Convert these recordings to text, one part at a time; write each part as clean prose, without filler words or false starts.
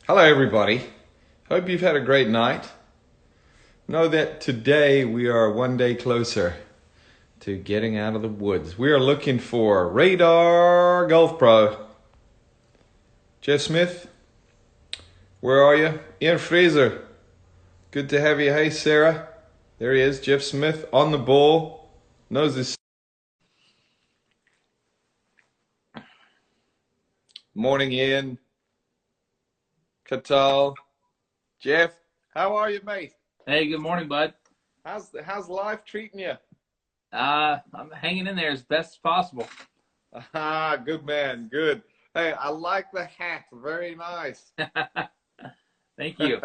Hello, everybody. Hope you've had a great night. Know that today we are one day closer to getting out of the woods. We are looking for Radar Golf Pro. Jeff Smith, where are you? Ian Fraser, good to have you. Hey, Sarah. There he is, Jeff Smith on the ball. Knows his. Morning, Ian. Katal. Jeff, how are you, mate? Hey, good morning, bud. How's life treating you? I'm hanging in there as best as possible. Ah, good man, good. Hey, I like the hat. Very nice. Thank you.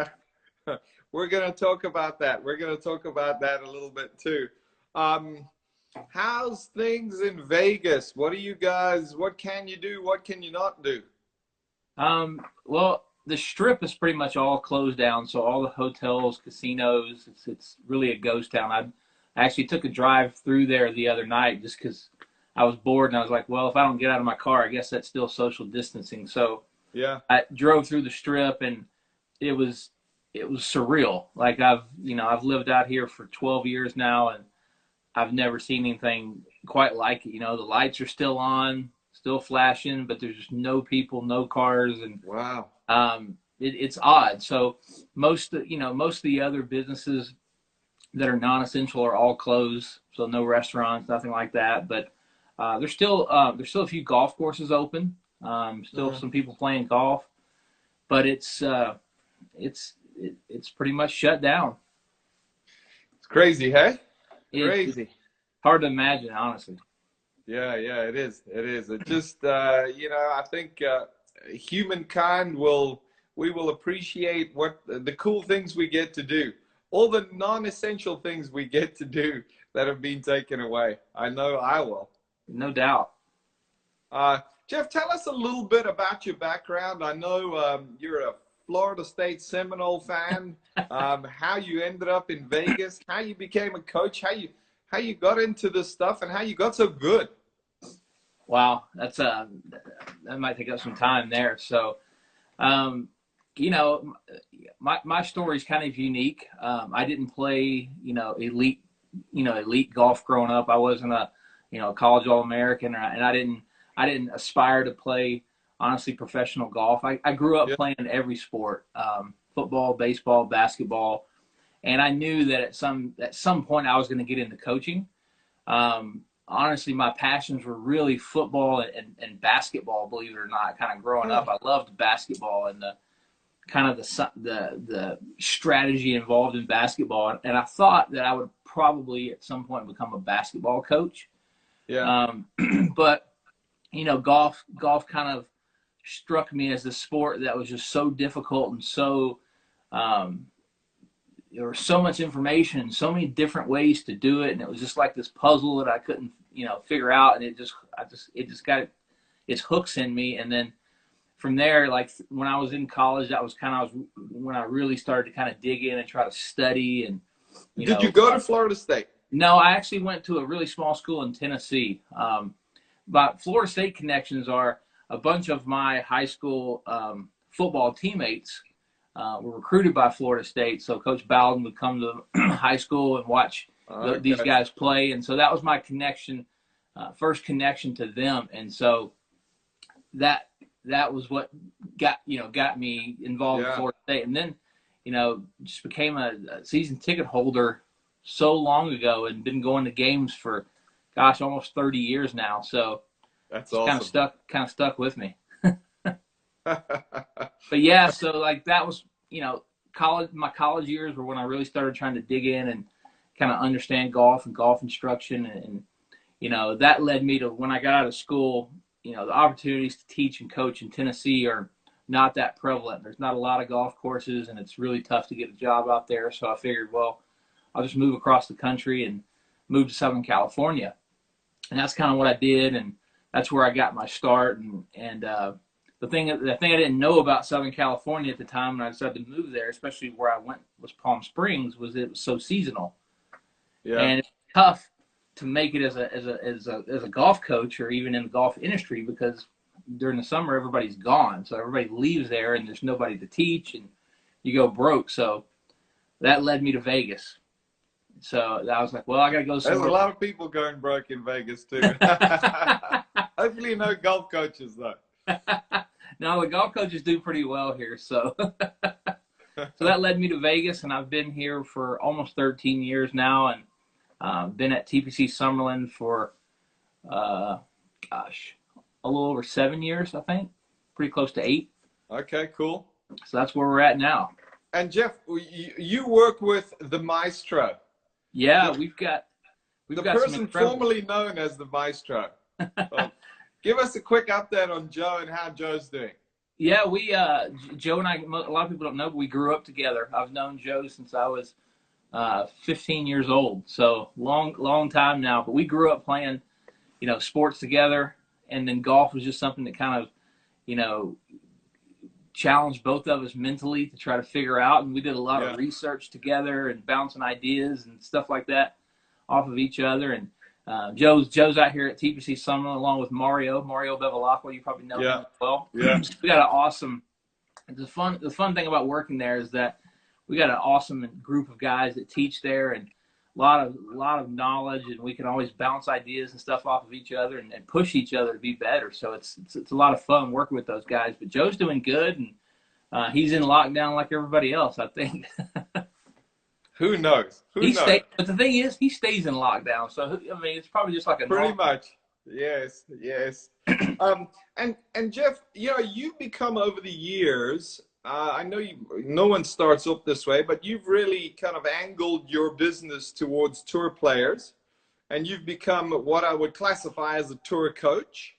We're going to talk about that. We're going to talk about that a little bit too. How's things in Vegas? What can you do? What can you not do? Well, the Strip is pretty much all closed down, so all the hotels, casinos, it's really a ghost town. I actually took a drive through there the other night just because I was bored, and I was like, well, if I don't get out of my car, I guess that's still social distancing. So Yeah. I drove through the Strip, and it was surreal. Like I've lived out here for 12 years now, and I've never seen anything quite like it. The lights are still on, still flashing, but there's just no people, no cars, and Wow. it's odd. So most of the other businesses that are non-essential are all closed. So no restaurants, nothing like that. But there's still a few golf courses open. Still some people playing golf, but it's pretty much shut down. It's crazy, hey? It's Crazy. hard to imagine, honestly. Yeah, it is. It is. It just, I think humankind we will appreciate what the cool things we get to do, all the non-essential things we get to do that have been taken away. I know I will. No doubt. Jeff, tell us a little bit about your background. I know you're a Florida State Seminole fan. How you ended up in Vegas, how you became a coach, how you got into this stuff, and how you got so good. Wow, that might take up some time there. So, my story is kind of unique. I didn't play, elite golf growing up. I wasn't a, college All-American, and I didn't aspire to play, honestly, professional golf. I grew up playing every sport, football, baseball, basketball, and I knew that at some point I was going to get into coaching. Honestly, my passions were really football and basketball, believe it or not. Kind of growing up, I loved basketball and the strategy involved in basketball. And I thought that I would probably at some point become a basketball coach. Yeah. But golf kind of struck me as the sport that was just so difficult and so there was so much information, so many different ways to do it, and it was just like this puzzle that I couldn't, figure out, and it just got its hooks in me. And then from there, like when I was in college, that was when I really started to kind of dig in and try to study. And did you go to Florida State? No, I actually went to a really small school in Tennessee. But Florida State connections are a bunch of my high school football teammates. Were recruited by Florida State, so Coach Bowden would come to high school and watch these guys play, and so that was my connection, first connection to them, and so that was what got me involved in Florida State, and then just became a season ticket holder so long ago, and been going to games for almost 30 years now, so that's awesome. Kind of stuck with me. But yeah, so like that was, my college years were when I really started trying to dig in and kind of understand golf and golf instruction. And that led me to when I got out of school, the opportunities to teach and coach in Tennessee are not that prevalent. There's not a lot of golf courses, and it's really tough to get a job out there. So I figured, well, I'll just move across the country and move to Southern California. And that's kind of what I did. And that's where I got my start. And the thing I didn't know about Southern California at the time when I decided to move there, especially where I went was Palm Springs, was it was so seasonal. Yeah. And it's tough to make it as a golf coach or even in the golf industry because during the summer, everybody's gone. So everybody leaves there and there's nobody to teach and you go broke. So that led me to Vegas. So I was like, well, I got to go There's somewhere. a lot of people going broke in Vegas too. Hopefully no golf coaches though. No, the golf coaches do pretty well here. So so that led me to Vegas, and I've been here for almost 13 years now, and been at TPC Summerlin for, gosh, a little over 7 years, I think, pretty close to 8. Okay, cool. So that's where we're at now. And Jeff, you work with the Maestro. Yeah, we've got the some person incredible... formerly known as the Maestro. Give us a quick update on Joe and how Joe's doing. Yeah, we Joe and I, a lot of people don't know, but we grew up together. I've known Joe since I was 15 years old, so long time now. But we grew up playing, sports together, and then golf was just something that kind of, challenged both of us mentally to try to figure out. And we did a lot of research together and bouncing ideas and stuff like that off of each other. And Joe's out here at TPC Summerlin along with Mario Bevilacqua. You probably know him as well. Yeah. We got an awesome. The fun thing about working there is that we got an awesome group of guys that teach there, and a lot of knowledge, and we can always bounce ideas and stuff off of each other and push each other to be better. So it's a lot of fun working with those guys. But Joe's doing good, and he's in lockdown like everybody else, I think. Who knows? But the thing is, he stays in lockdown. So, I mean, it's probably just like a... Pretty much. Yes. And Jeff, you've become over the years, I know no one starts up this way, but you've really kind of angled your business towards tour players, and you've become what I would classify as a tour coach.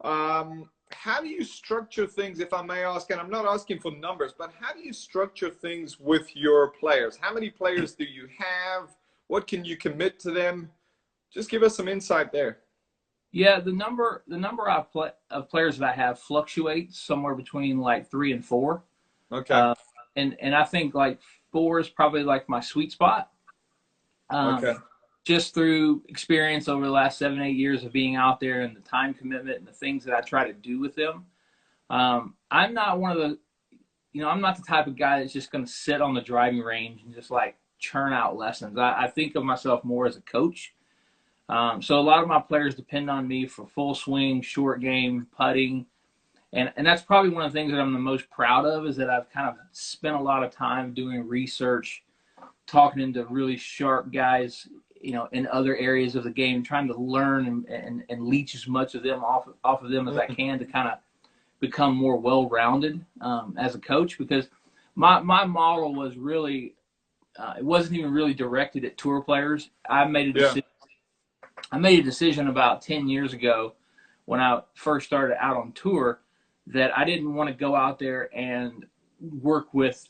How do you structure things, if I may ask, and I'm not asking for numbers, but how do you structure things with your players? How many players do you have? What can you commit to them? Just give us some insight there. Yeah, the number of players that I have fluctuates somewhere between like 3 and 4. Okay. And I think like 4 is probably like my sweet spot. Okay. Just through experience over the last 7, 8 years of being out there and the time commitment and the things that I try to do with them. I'm not one of the, I'm not the type of guy that's just going to sit on the driving range and just like churn out lessons. I think of myself more as a coach. So a lot of my players depend on me for full swing, short game, putting. And that's probably one of the things that I'm the most proud of, is that I've kind of spent a lot of time doing research, talking into really sharp guys, in other areas of the game, trying to learn and leech as much of them off of them as I can to kind of become more well-rounded as a coach. Because my model was really, it wasn't even really directed at tour players. I made a decision about 10 years ago when I first started out on tour that I didn't want to go out there and work with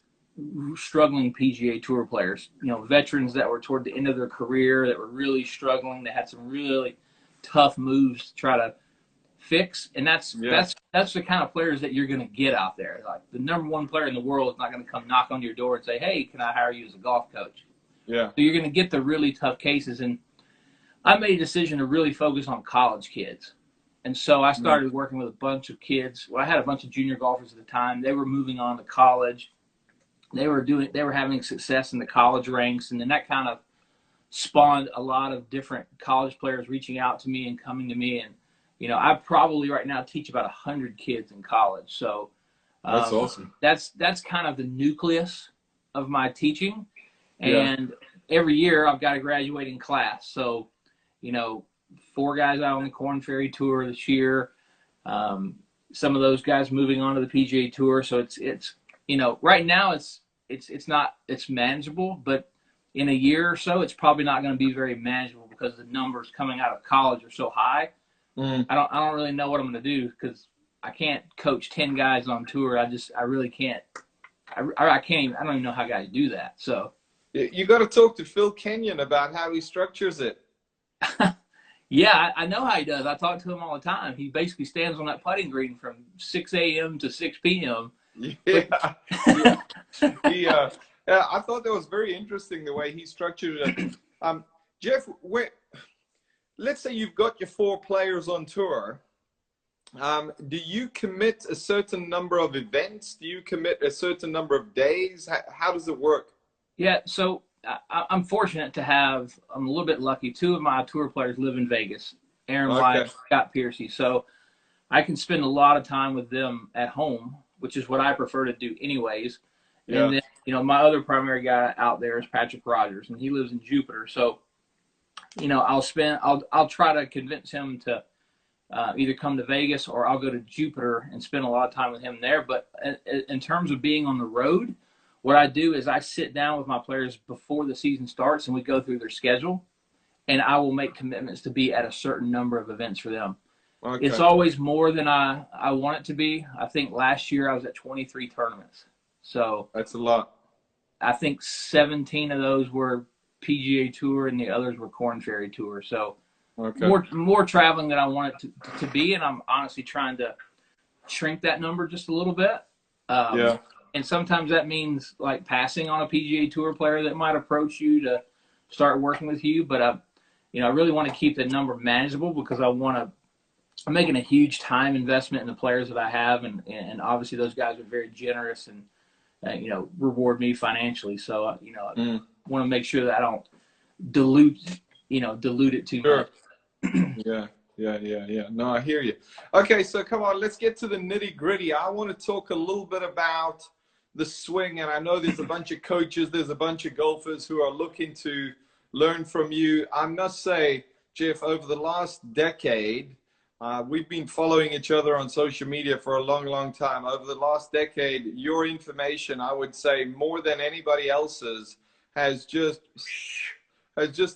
struggling PGA Tour players, veterans that were toward the end of their career, that were really struggling, that had some really tough moves to try to fix. And that's the kind of players that you're going to get out there. Like the number one player in the world is not going to come knock on your door and say, hey, can I hire you as a golf coach? Yeah. So you're going to get the really tough cases. And I made a decision to really focus on college kids. And so I started working with a bunch of kids. Well, I had a bunch of junior golfers at the time. They were moving on to college. They were having success in the college ranks, and then that kind of spawned a lot of different college players reaching out to me and coming to me. And, I probably right now teach about 100 kids in college. So that's awesome. That's kind of the nucleus of my teaching. And every year I've got a graduating class. So, 4 guys out on the Korn Ferry Tour this year. Some of those guys moving on to the PGA Tour. So it's right now it's manageable, but in a year or so, it's probably not going to be very manageable because the numbers coming out of college are so high. I don't really know what I'm going to do because I can't coach 10 guys on tour. I really can't. I can't even, I don't even know how guys do that. So you got to talk to Phil Kenyon about how he structures it. Yeah, I know how he does. I talk to him all the time. He basically stands on that putting green from 6 a.m. to 6 p.m. Yeah. I thought that was very interesting the way he structured it. Jeff, let's say you've got your 4 players on tour. Do you commit a certain number of events? Do you commit a certain number of days? How does it work? Yeah, so I'm fortunate to have, I'm a little bit lucky. Two of my tour players live in Vegas, Aaron Okay. Wyatt, Scott Piercy. So I can spend a lot of time with them at home, which is what I prefer to do anyways. And Yeah. then, my other primary guy out there is Patrick Rogers, and he lives in Jupiter. So, I'll try to convince him to either come to Vegas, or I'll go to Jupiter and spend a lot of time with him there. But in terms of being on the road, what I do is I sit down with my players before the season starts and we go through their schedule, and I will make commitments to be at a certain number of events for them. It's Okay. always more than I want it to be. I think last year I was at 23 tournaments. So That's a lot. I think 17 of those were PGA Tour and the others were Korn Ferry Tour. So Okay. more traveling than I want it to be, and I'm honestly trying to shrink that number just a little bit. Yeah. And sometimes that means like passing on a PGA Tour player that might approach you to start working with you. But I really want to keep the number manageable because I'm making a huge time investment in the players that I have, and obviously those guys are very generous and reward me financially. So I want to make sure that I don't dilute it too much. Sure. Yeah, yeah. No, I hear you. Okay, so come on, let's get to the nitty gritty. I want to talk a little bit about the swing, and I know there's a bunch of coaches, there's a bunch of golfers who are looking to learn from you. I must say, Jeff, over the last decade, we've been following each other on social media for a long, long time. Over the last decade, your information, I would say, more than anybody else's, has just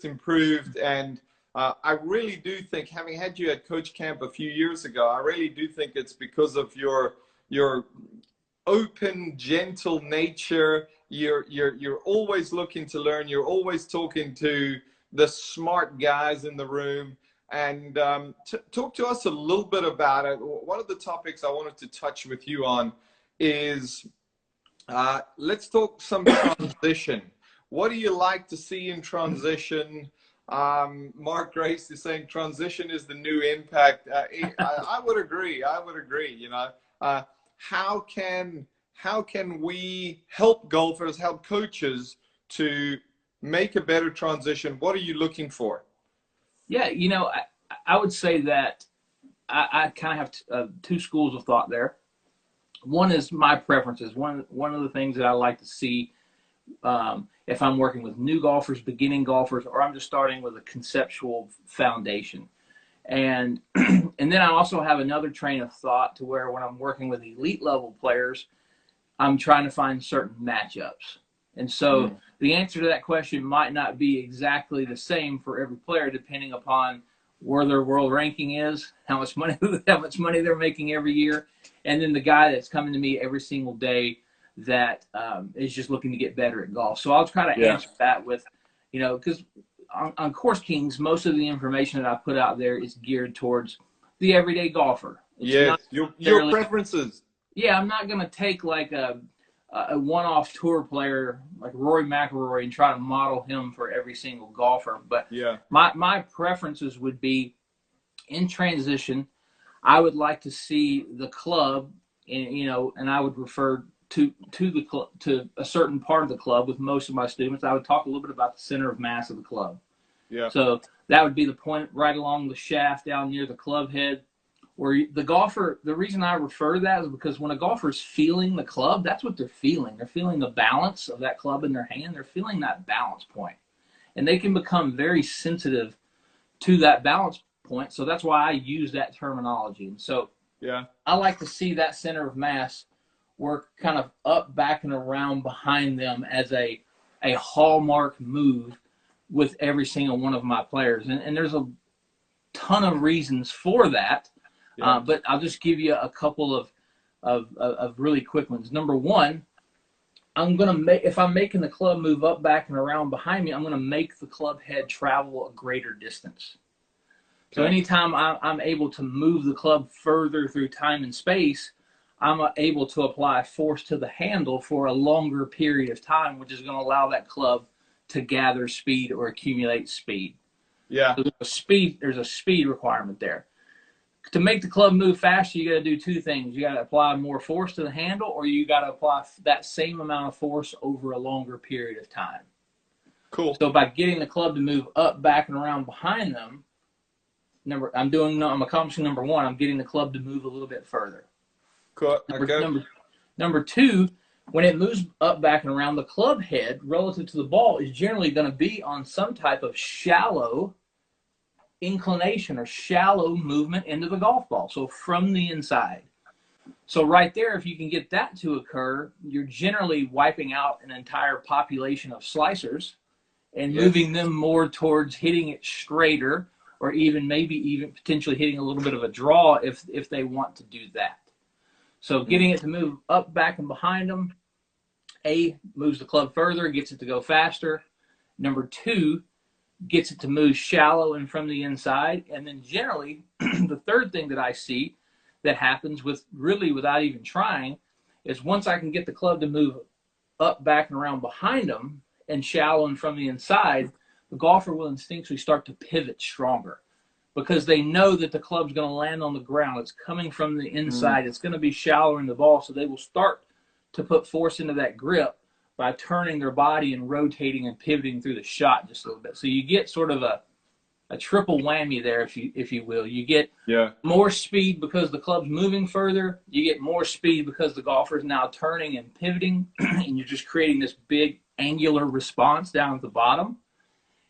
improved. And I really do think, having had you at Coach Camp a few years ago, I really do think it's because of your open, gentle nature. You're always looking to learn. You're always talking to the smart guys in the room. And talk to us a little bit about it. One of the topics I wanted to touch with you on is let's talk some transition. What do you like to see in transition? Mark Grace is saying transition is the new impact. I would agree. I would agree. How can we help golfers, help coaches to make a better transition? What are you looking for? Yeah, I would say that I kind of have two schools of thought there. One is my preferences. One of the things that I like to see if I'm working with new golfers, beginning golfers, or I'm just starting with a conceptual foundation. And and then I also have another train of thought to where when I'm working with elite level players, I'm trying to find certain matchups. And so the answer to that question might not be exactly the same for every player, depending upon where their world ranking is, how much money they're making every year, and then the guy that's coming to me every single day that is just looking to get better at golf. So I'll try to answer that with, because on Course Kings, most of the information that I put out there is geared towards the everyday golfer. It's Yes, your preferences. Yeah, I'm not going to take like a one-off tour player like Rory McIlroy and try to model him for every single golfer. But my preferences would be in transition. I would like to see the club, and I would refer to the club, to a certain part of the club. With most of my students, I would talk a little bit about the center of mass of the club. Yeah. So that would be the point right along the shaft down near the club head, where the golfer, the reason I refer to that is because when a golfer's feeling the club, that's what they're feeling. They're feeling the balance of that club in their hand. They're feeling that balance point. And they can become very sensitive to that balance point. So that's why I use that terminology. And so I like to see that center of mass work kind of up, back, and around behind them as a hallmark move with every single one of my players. And there's a ton of reasons for that. But I'll just give you a couple of really quick ones. Number one, if I'm making the club move up, back, and around behind me, I'm going to make the club head travel a greater distance. So anytime I'm able to move the club further through time and space, I'm able to apply force to the handle for a longer period of time, which is going to allow that club to gather speed or accumulate speed. Yeah. So there's a speed requirement there. to make the club move faster, you got to do two things. You got to apply more force to the handle, or you got to apply that same amount of force over a longer period of time. Cool. So by getting the club to move up, back, and around behind them, I'm accomplishing number one. I'm getting the club to move a little bit further. Cool. Okay. Number two, when it moves up, back, and around, the club head relative to the ball is generally going to be on some type of shallow inclination or shallow movement into the golf ball. So from the inside. So right there, if you can get that to occur, you're generally wiping out an entire population of slicers and moving them more towards hitting it straighter, or maybe even potentially hitting a little bit of a draw if they want to do that. So getting it to move up, back, and behind them, moves the club further, gets it to go faster. Number two, gets it to move shallow and from the inside. And then generally, the third thing that I see that happens without even trying is once I can get the club to move up, back, and around behind them and shallow and from the inside, the golfer will instinctually start to pivot stronger because they know that the club's going to land on the ground. It's coming from the inside. It's going to be shallower in the ball, so they will start to put force into that grip by turning their body and rotating and pivoting through the shot just a little bit. So you get sort of a triple whammy there, if you will. You get more speed because the club's moving further. You get more speed because the golfer is now turning and pivoting, and you're just creating this big angular response down at the bottom.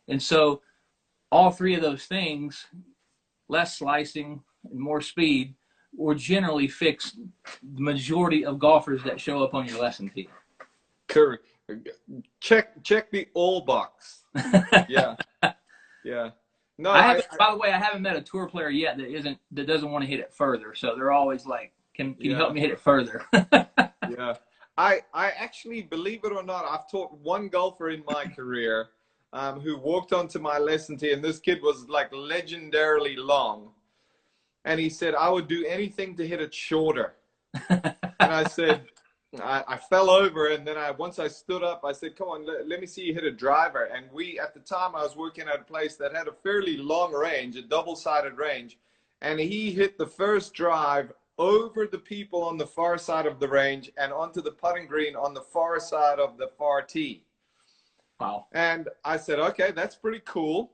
And so all three of those things, less slicing and more speed, will generally fix the majority of golfers that show up on your lesson team. Correct. Check the all box. Yeah. No, by the way, I haven't met a tour player yet that doesn't want to hit it further. So they're always like, "Can you help me hit it further?" Yeah. I actually, believe it or not, I've taught one golfer in my career who walked onto my lesson tee, and this kid was like legendarily long. And he said, "I would do anything to hit it shorter." And I said, I fell over, and then once I stood up, I said, "Come on, let me see you hit a driver." And at the time, I was working at a place that had a fairly long range, a double-sided range. And he hit the first drive over the people on the far side of the range and onto the putting green on the far side of the far tee. Wow. And I said, "Okay, that's pretty cool.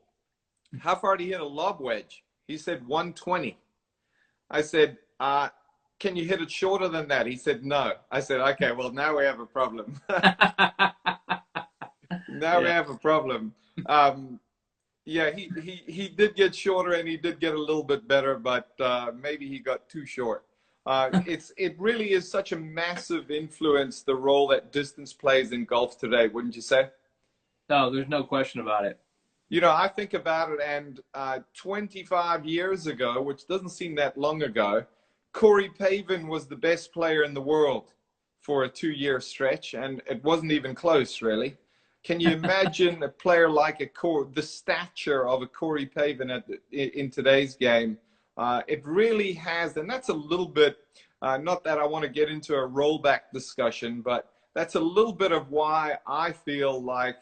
How far did he hit a lob wedge?" He said 120. I said, "Can you hit it shorter than that?" He said, "No." I said, "Okay, well, now we have a problem." We have a problem. He did get shorter, and he did get a little bit better, but maybe he got too short. It really is such a massive influence, the role that distance plays in golf today, wouldn't you say? No, there's no question about it. You know, I think about it, and 25 years ago, which doesn't seem that long ago, Corey Pavin was the best player in the world for a 2-year stretch, and it wasn't even close, really. Can you imagine a player like the stature of a Corey Pavin in today's game? It really has, and that's a little bit, not that I want to get into a rollback discussion, but that's a little bit of why I feel like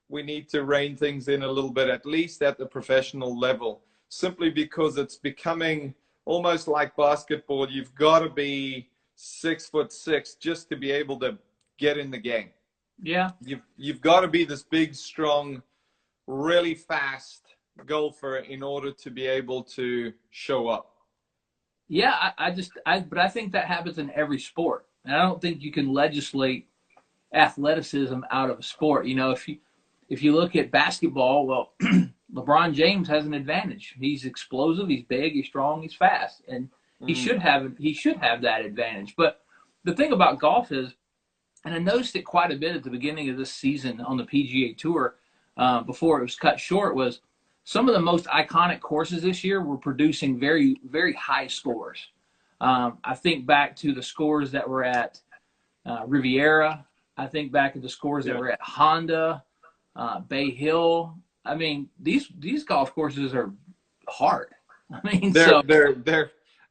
we need to rein things in a little bit, at least at the professional level, simply because it's becoming almost like basketball. You've got to be 6'6" just to be able to get in the game. Yeah. You've got to be this big, strong, really fast golfer in order to be able to show up. Yeah, but I think that happens in every sport. And I don't think you can legislate athleticism out of a sport. You know, if you look at basketball, well, LeBron James has an advantage. He's explosive, he's big, he's strong, he's fast, and he should have that advantage. But the thing about golf is, and I noticed it quite a bit at the beginning of this season on the PGA Tour, before it was cut short, was some of the most iconic courses this year were producing very, very high scores. I think back to the scores that were at Riviera. I think back to the scores that were at Honda, Bay Hill. I mean, these golf courses are hard. I mean,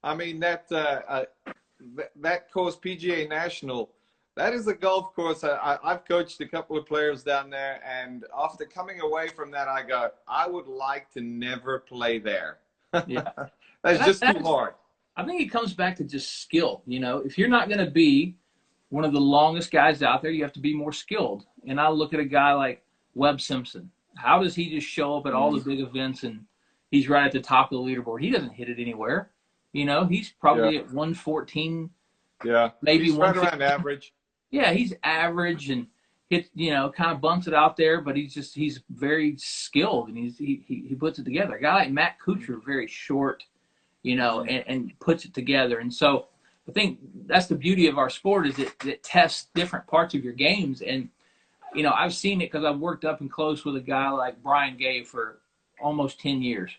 I mean that course, PGA National, that is a golf course. I've coached a couple of players down there, and after coming away from that, I go, I would like to never play there. Yeah, That's just too hard. I think it comes back to just skill. You know, if you're not going to be one of the longest guys out there, you have to be more skilled. And I look at a guy like Webb Simpson. How does he just show up at all the big events and he's right at the top of the leaderboard? He doesn't hit it anywhere. You know, he's probably at 114. Yeah. Maybe he's right around average. Yeah, he's average and hit, you know, kind of bumps it out there, but he's very skilled and he puts it together. A guy like Matt Kuchar, very short, you know, and puts it together. And so I think that's the beauty of our sport is it tests different parts of your games. And, you know, I've seen it because I've worked up and close with a guy like Brian Gay for almost 10 years.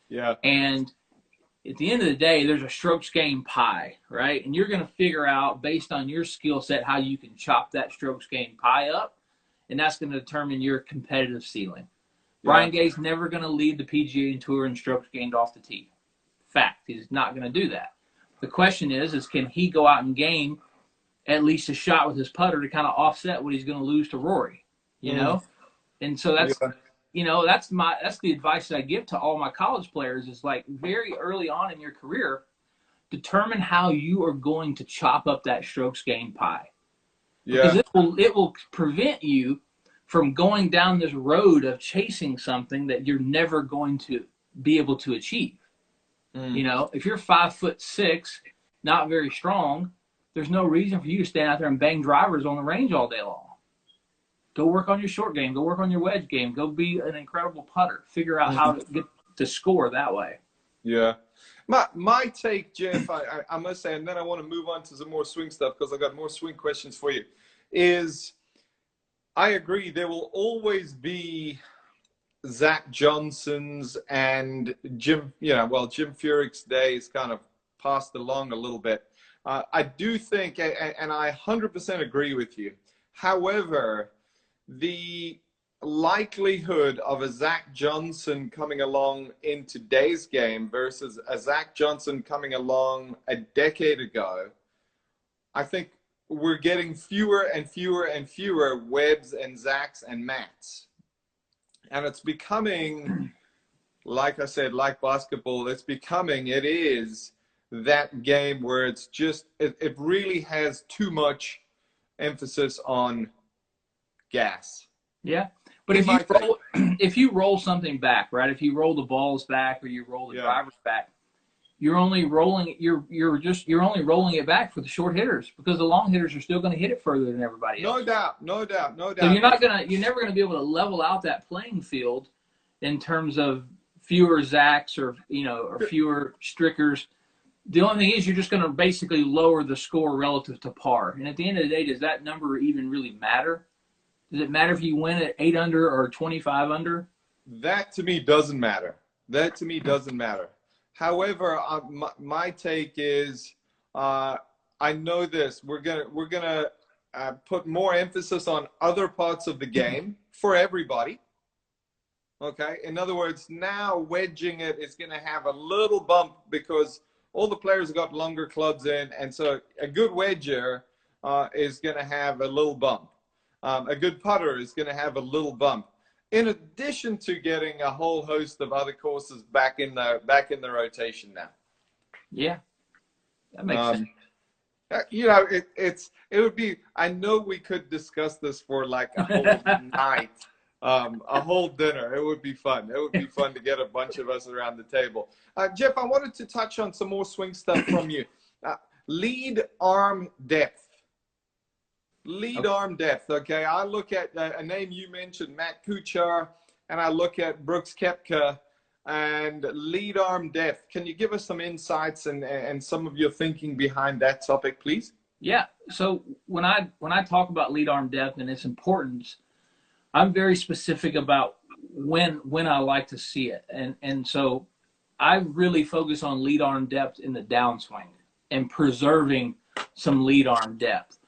Yeah. And at the end of the day, there's a strokes gain pie, right? And you're going to figure out based on your skill set how you can chop that strokes gain pie up, and that's going to determine your competitive ceiling. Yeah. Brian Gay's never going to lead the PGA Tour in strokes gained off the tee. Fact, he's not going to do that. The question is can he go out and gain at least a shot with his putter to kind of offset what he's going to lose to Rory, you know? And so that's you know, that's the advice that I give to all my college players is like very early on in your career, determine how you are going to chop up that strokes gain pie. Yeah. Because it will prevent you from going down this road of chasing something that you're never going to be able to achieve. You know, if you're 5'6", not very strong, there's no reason for you to stand out there and bang drivers on the range all day long. Go work on your short game. Go work on your wedge game. Go be an incredible putter. Figure out how to get to score that way. Yeah. My take, Jeff, I must say, and then I want to move on to some more swing stuff because I got more swing questions for you, is I agree there will always be Zach Johnson's and Jim, Jim Furyk's day is kind of passed along a little bit. I do think, and I 100% agree with you. However, the likelihood of a Zach Johnson coming along in today's game versus a Zach Johnson coming along a decade ago, I think we're getting fewer and fewer and fewer Webbs and Zachs and Matts. And it's becoming, like I said, like basketball, it is that game where it's just, it really has too much emphasis on gas. Yeah. But if you roll something back, right? If you roll the balls back or you roll the drivers back, you're only rolling it back for the short hitters because the long hitters are still going to hit it further than everybody else. No doubt. So you're never going to be able to level out that playing field in terms of fewer Zachs or fewer Strickers. The only thing is you're just going to basically lower the score relative to par. And at the end of the day, does that number even really matter? Does it matter if you win at 8 under or 25 under? That to me doesn't matter. However, my take is, I know this. We're gonna put more emphasis on other parts of the game for everybody. Okay. In other words, now wedging it is going to have a little bump because all the players have got longer clubs in, and so a good wedger is going to have a little bump. A good putter is going to have a little bump. In addition to getting a whole host of other courses back in the rotation now. Yeah, that makes sense. It would be. I know we could discuss this for like a whole night, a whole dinner. It would be fun. It would be fun to get a bunch of us around the table. Jeff, I wanted to touch on some more swing stuff from you. Lead arm depth. Arm depth, okay? I look at a name you mentioned, Matt Kuchar, and I look at Brooks Koepka and lead arm depth. Can you give us some insights and some of your thinking behind that topic, please? Yeah. So when I talk about lead arm depth and its importance, I'm very specific about when I like to see it. And so I really focus on lead arm depth in the downswing and preserving some lead arm depth.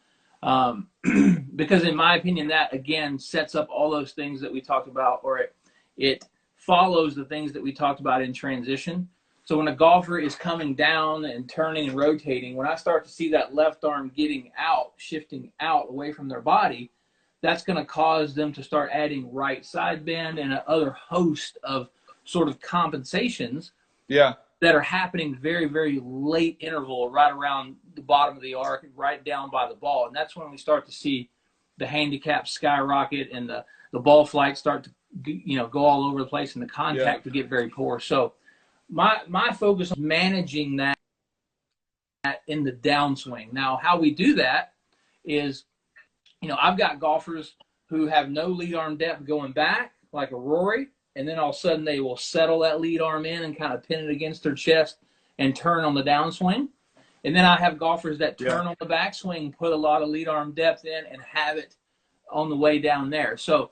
Because in my opinion, that again sets up all those things that we talked about, or it follows the things that we talked about in transition. So when a golfer is coming down and turning and rotating, when I start to see that left arm getting out, shifting out away from their body, that's going to cause them to start adding right side bend and another host of sort of compensations that that are happening very, very late interval, right around the bottom of the arc, right down by the ball. And that's when we start to see the handicap skyrocket and the ball flight start to, go all over the place, and the contact to get very poor. So my focus on managing that in the downswing. Now, how we do that is, I've got golfers who have no lead arm depth going back, like a Rory, and then all of a sudden they will settle that lead arm in and kind of pin it against their chest and turn on the downswing. And then I have golfers that turn on the backswing, put a lot of lead arm depth in, and have it on the way down there. So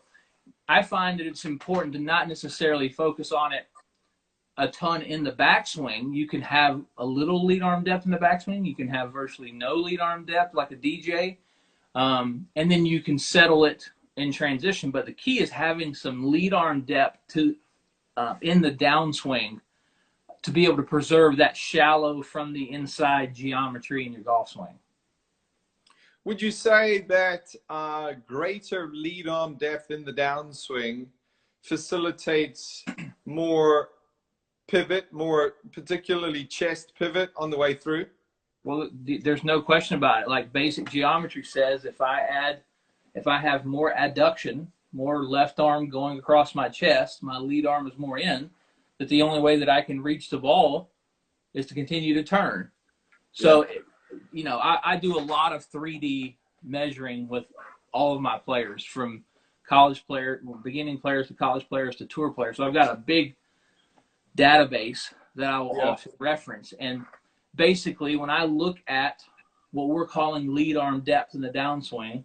I find that it's important to not necessarily focus on it a ton in the backswing. You can have a little lead arm depth in the backswing. You can have virtually no lead arm depth like a DJ. And then you can settle it in transition. But the key is having some lead arm depth to in the downswing to be able to preserve that shallow from the inside geometry in your golf swing. Would you say that greater lead arm depth in the downswing facilitates more pivot, more particularly chest pivot on the way through? Well, there's no question about it. Like basic geometry says, if I have more adduction, more left arm going across my chest, my lead arm is more in, that the only way that I can reach the ball is to continue to turn. So, I do a lot of 3D measuring with all of my players, from beginning players to college players to tour players. So I've got a big database that I will often reference. And basically, when I look at what we're calling lead arm depth in the downswing,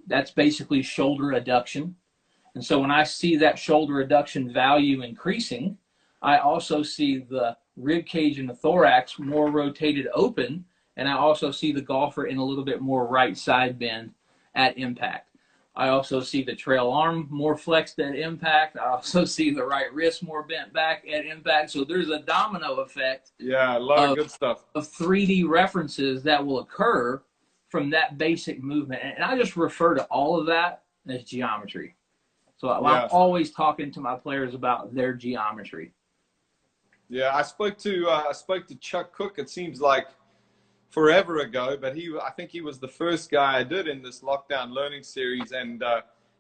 that's basically shoulder adduction. And so when I see that shoulder adduction value increasing, I also see the rib cage and the thorax more rotated open, and I also see the golfer in a little bit more right side bend at impact. I also see the trail arm more flexed at impact. I also see the right wrist more bent back at impact. So there's a domino effect. Yeah, a lot of good stuff. Of 3D references that will occur from that basic movement. And I just refer to all of that as geometry. So I'm always talking to my players about their geometry. Yeah, I spoke to Chuck Cook, it seems like forever ago, but I think he was the first guy I did in this lockdown learning series. And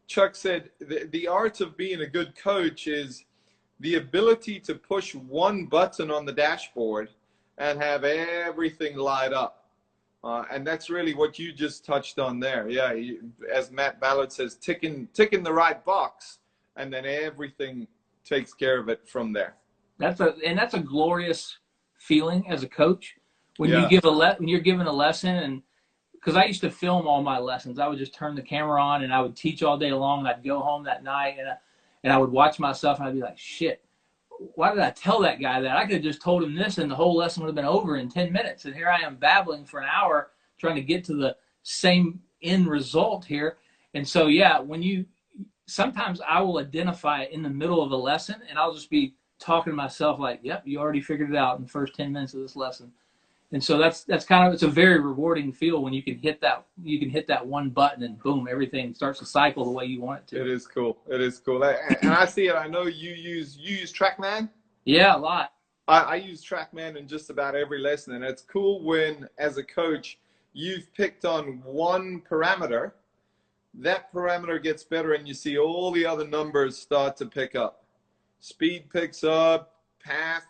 Chuck said the art of being a good coach is the ability to push one button on the dashboard and have everything light up. And that's really what you just touched on there. Yeah, as Matt Ballard says, ticking the right box, and then everything takes care of it from there. That's a glorious feeling as a coach when you give when you're giving a lesson. And because I used to film all my lessons, I would just turn the camera on and I would teach all day long. And I'd go home that night and I would watch myself and I'd be like, shit, why did I tell that guy that? I could have just told him this and the whole lesson would have been over in 10 minutes. And here I am babbling for an hour trying to get to the same end result here. And so, sometimes I will identify it in the middle of a lesson and I'll just be talking to myself like, yep, you already figured it out in the first 10 minutes of this lesson. And so that's kind of, it's a very rewarding feel when you can hit that one button and boom, everything starts to cycle the way you want it to. It is cool. It is cool. And I see it. I know you use TrackMan. Yeah, a lot. I use TrackMan in just about every lesson. And it's cool when, as a coach, you've picked on one parameter, that parameter gets better and you see all the other numbers start to pick up. Speed picks up, path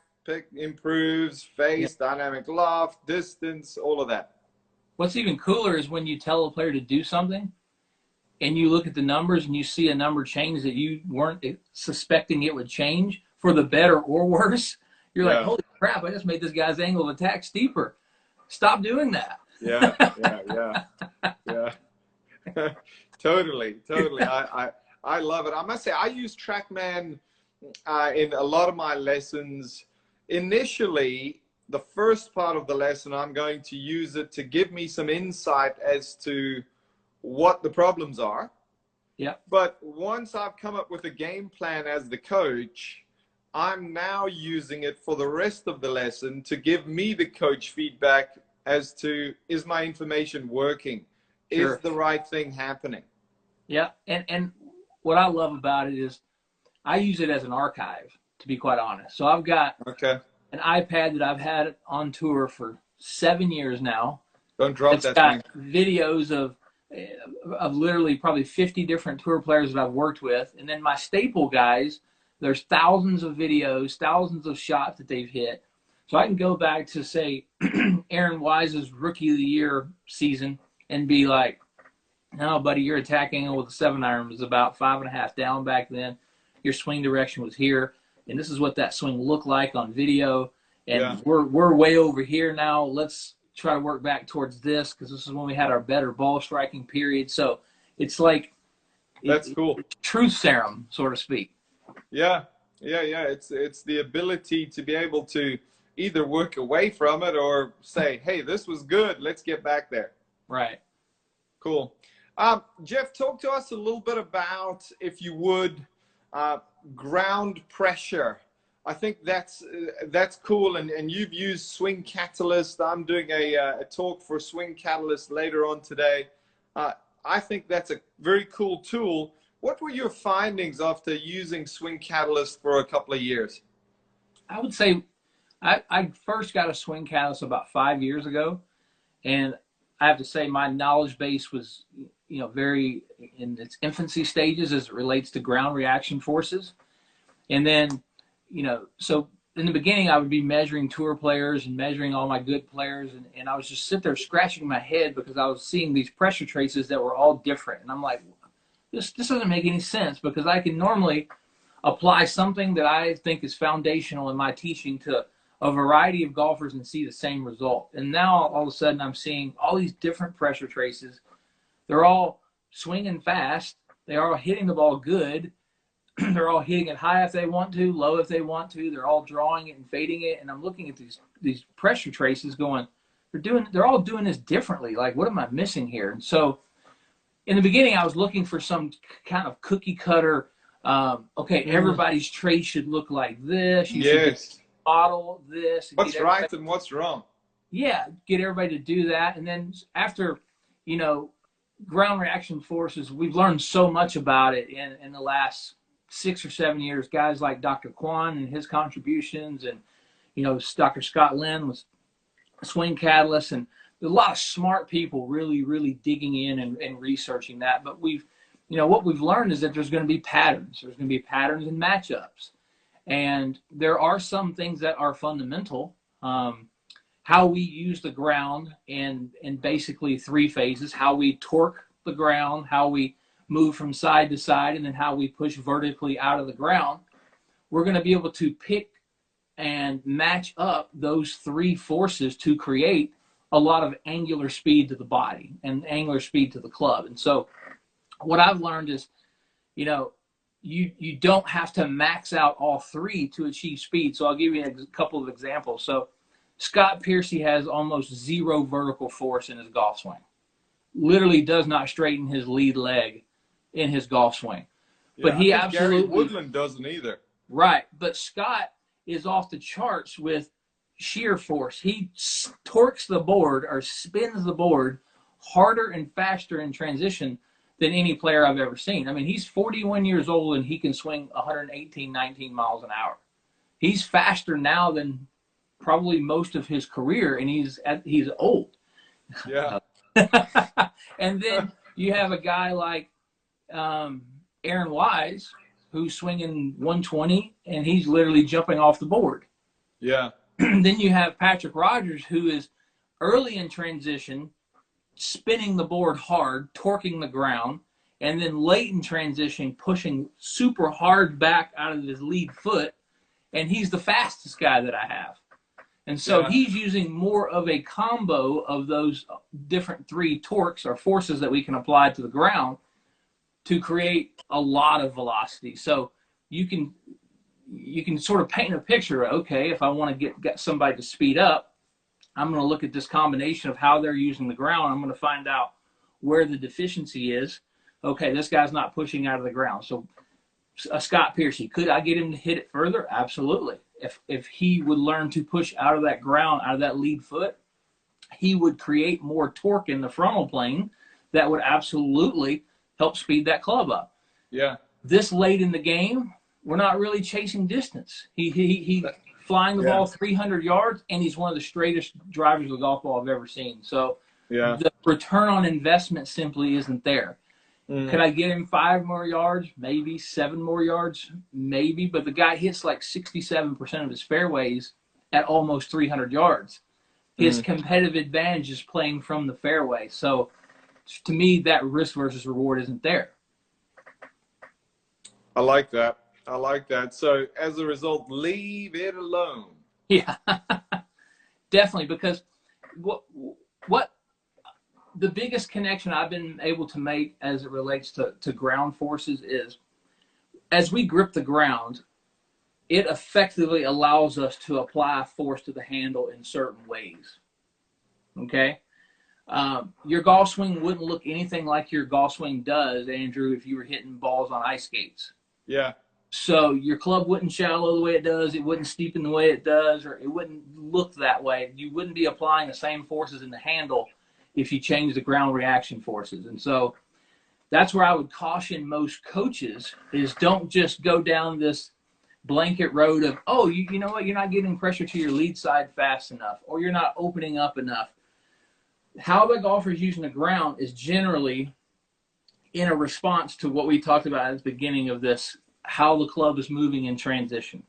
improves, face, dynamic loft, distance, all of that. What's even cooler is when you tell a player to do something and you look at the numbers and you see a number change that you weren't suspecting it would change for the better or worse. You're like, holy crap, I just made this guy's angle of attack steeper. Stop doing that. Yeah. Totally. I love it. I must say, I use TrackMan in a lot of my lessons. Initially, the first part of the lesson, I'm going to use it to give me some insight as to what the problems are. Yeah. But once I've come up with a game plan as the coach, I'm now using it for the rest of the lesson to give me the coach feedback as to, is my information working? Sure. Is the right thing happening? Yeah. And what I love about it is I use it as an archive, to be quite honest. So I've got an iPad that I've had on tour for 7 years now. Don't drop It's that got thing. videos of literally probably 50 different tour players that I've worked with. And then my staple guys, there's thousands of videos, thousands of shots that they've hit. So I can go back to, say, Aaron Wise's Rookie of the Year season and be like, no, buddy, your attack angle with a 7-iron was about 5.5 down back then. Your swing direction was here. And this is what that swing looked like on video. And Yeah. we're way over here now. Let's try to work back towards this, because this is when we had our better ball striking period. So it's like That's cool. it's truth serum, so to speak. Yeah. It's the ability to be able to either work away from it or say, hey, this was good. Let's get back there. Right. Cool. Jeff, talk to us a little bit about, if you would, ground pressure. I think that's cool, and you've used Swing Catalyst. I'm doing a talk for Swing Catalyst later on today. I think that's a very cool tool. What were your findings after using Swing Catalyst for a couple of years? I would say I first got a Swing Catalyst about 5 years ago, and I have to say my knowledge base was, very in its infancy stages as it relates to ground reaction forces. And then, so in the beginning I would be measuring tour players and measuring all my good players, and I was just sit there scratching my head because I was seeing these pressure traces that were all different. And I'm like, this doesn't make any sense, because I can normally apply something that I think is foundational in my teaching to a variety of golfers and see the same result. And now all of a sudden I'm seeing all these different pressure traces. They're all swinging fast. They are all hitting the ball good. They're all hitting it high if they want to, low if they want to. They're all drawing it and fading it. And I'm looking at these pressure traces going, they're all doing this differently. Like, what am I missing here? And so in the beginning, I was looking for some kind of cookie cutter, everybody's trace should look like this. You should model this. What's right and what's wrong? Yeah, get everybody to do that. And then after, ground reaction forces, we've learned so much about it in the last 6 or 7 years. Guys like Dr. Kwan and his contributions, and Dr. Scott Lynn was Swing Catalyst, and there's a lot of smart people really, really digging in and researching that. But what we've learned is that there's going to be patterns. There's going to be patterns in matchups, and there are some things that are fundamental. How we use the ground in basically 3 phases: how we torque the ground, how we move from side to side, and then how we push vertically out of the ground. We're going to be able to pick and match up those 3 forces to create a lot of angular speed to the body and angular speed to the club. And so what I've learned is, you don't have to max out all 3 to achieve speed. So I'll give you a couple of examples. So Scott Piercy has almost 0 vertical force in his golf swing. Literally does not straighten his lead leg in his golf swing. But he absolutely... Gary Woodland doesn't either. Right. But Scott is off the charts with shear force. He torques the board or spins the board harder and faster in transition than any player I've ever seen. I mean, he's 41 years old and he can swing 118, 19 miles an hour. He's faster now than probably most of his career, and he's old. Yeah. And then you have a guy like Aaron Wise, who's swinging 120, and he's literally jumping off the board. Yeah. Then you have Patrick Rogers, who is early in transition, spinning the board hard, torquing the ground, and then late in transition, pushing super hard back out of his lead foot, and he's the fastest guy that I have. And so he's using more of a combo of those different 3 torques or forces that we can apply to the ground to create a lot of velocity. So you can sort of paint a picture. Okay, if I want to get somebody to speed up, I'm going to look at this combination of how they're using the ground. I'm going to find out where the deficiency is. Okay, this guy's not pushing out of the ground. So Scott Piercy, could I get him to hit it further? Absolutely. If he would learn to push out of that ground, out of that lead foot, he would create more torque in the frontal plane that would absolutely help speed that club up. Yeah. This late in the game, we're not really chasing distance. He flying the ball 300 yards, and he's one of the straightest drivers of the golf ball I've ever seen. So the return on investment simply isn't there. Could I get him 5 more yards? Maybe 7 more yards? Maybe. But the guy hits like 67% of his fairways at almost 300 yards. His competitive advantage is playing from the fairway. So to me, that risk versus reward isn't there. I like that. I like that. So as a result, leave it alone. Yeah, definitely. Because what the biggest connection I've been able to make as it relates to ground forces is, as we grip the ground, it effectively allows us to apply force to the handle in certain ways. Okay? Your golf swing wouldn't look anything like your golf swing does, Andrew, if you were hitting balls on ice skates. Yeah. So your club wouldn't shallow the way it does. It wouldn't steepen the way it does, or it wouldn't look that way. You wouldn't be applying the same forces in the handle if you change the ground reaction forces. And so that's where I would caution most coaches is don't just go down this blanket road of, oh, you know what, you're not getting pressure to your lead side fast enough, or you're not opening up enough. How the golfer is using the ground is generally in a response to what we talked about at the beginning of this, how the club is moving in transition.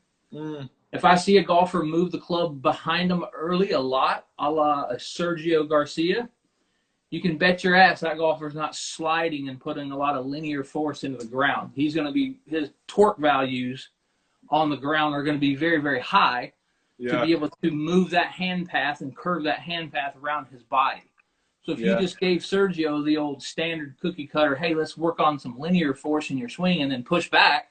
If I see a golfer move the club behind them early a lot, a la a Sergio Garcia, you can bet your ass that golfer's not sliding and putting a lot of linear force into the ground. He's going to be, his torque values on the ground are going to be very, very high to be able to move that hand path and curve that hand path around his body. So if you just gave Sergio the old standard cookie cutter, hey, let's work on some linear force in your swing and then push back,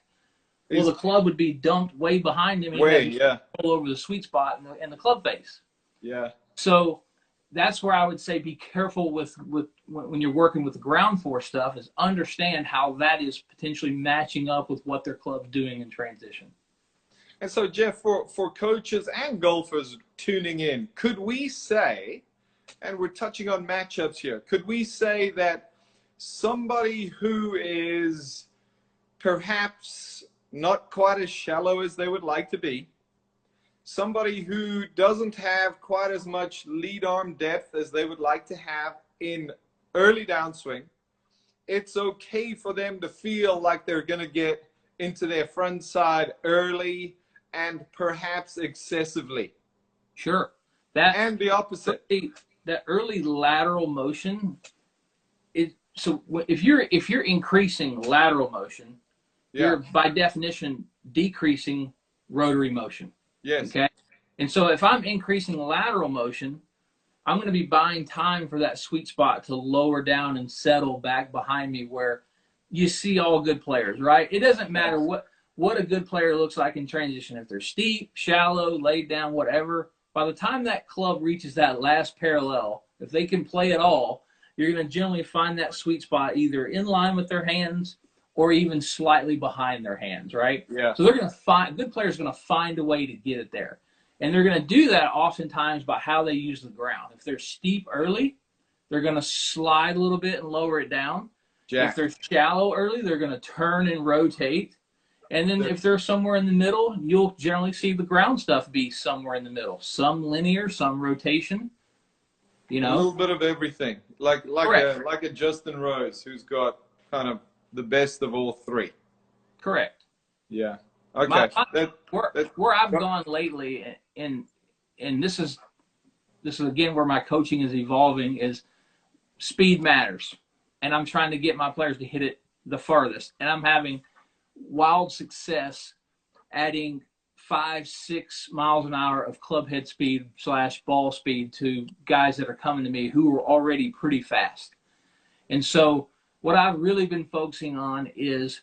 well, the club would be dumped way behind him and all over the sweet spot in the club face. Yeah. So that's where I would say be careful with when you're working with the ground force stuff, is understand how that is potentially matching up with what their club's doing in transition. And so, Jeff, for coaches and golfers tuning in, could we say, and we're touching on matchups here, could we say that somebody who is perhaps not quite as shallow as they would like to be, somebody who doesn't have quite as much lead arm depth as they would like to have in early downswing, it's okay for them to feel like they're going to get into their front side early and perhaps excessively? Sure. And the opposite. That early lateral motion is, so if you're increasing lateral motion, you're by definition decreasing rotary motion. Yes. Okay. And so if I'm increasing lateral motion, I'm going to be buying time for that sweet spot to lower down and settle back behind me, where you see all good players, right? It doesn't matter what a good player looks like in transition. If they're steep, shallow, laid down, whatever, by the time that club reaches that last parallel, if they can play at all, you're going to generally find that sweet spot either in line with their hands or even slightly behind their hands, right? Yeah. So they're going to find, good players are going to find a way to get it there. And they're going to do that oftentimes by how they use the ground. If they're steep early, they're going to slide a little bit and lower it down. If they're shallow early, they're going to turn and rotate. And then if they're somewhere in the middle, you'll generally see the ground stuff be somewhere in the middle. Some linear, some rotation, you know. A little bit of everything. Like a Justin Rose, who's got kind of the best of all three. Correct. Yeah. Okay. Where I've gone lately, and this is again where my coaching is evolving, is speed matters. And I'm trying to get my players to hit it the farthest. And I'm having wild success adding 5-6 miles an hour of club head speed / ball speed to guys that are coming to me who are already pretty fast. And so what I've really been focusing on is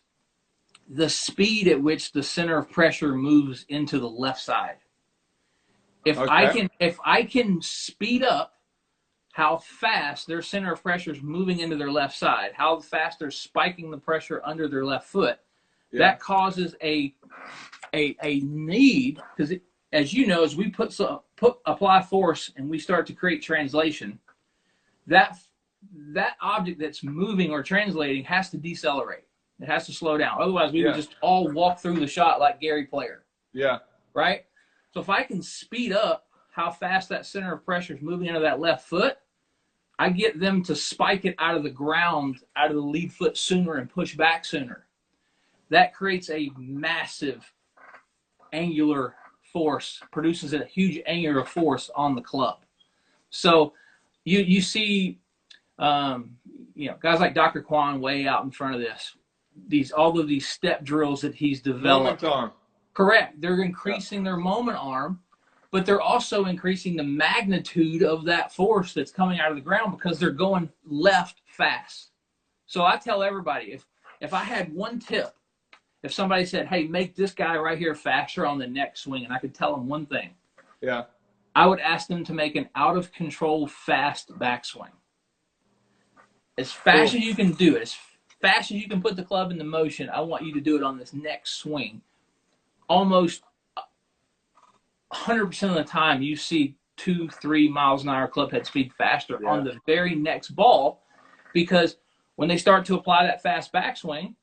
the speed at which the center of pressure moves into the left side. If I can speed up how fast their center of pressure is moving into their left side, how fast they're spiking the pressure under their left foot, that causes a need, because as you know, as we apply force and we start to create translation, that object that's moving or translating has to decelerate. It has to slow down. Otherwise, we would just all walk through the shot like Gary Player. Yeah. Right? So if I can speed up how fast that center of pressure is moving into that left foot, I get them to spike it out of the ground, out of the lead foot sooner and push back sooner. That creates a massive angular force, produces a huge angular force on the club. So you see, guys like Dr. Kwan way out in front of this. All of these step drills that he's developed. Moment arm. Correct. They're increasing their moment arm, but they're also increasing the magnitude of that force that's coming out of the ground because they're going left fast. So I tell everybody, if I had one tip, if somebody said, hey, make this guy right here faster on the next swing, and I could tell them one thing. Yeah. I would ask them to make an out-of-control fast backswing. As fast as you can do it, as fast as you can put the club into motion, I want you to do it on this next swing. Almost 100% of the time, you see 2-3 miles an hour club head speed faster on the very next ball, because when they start to apply that fast backswing,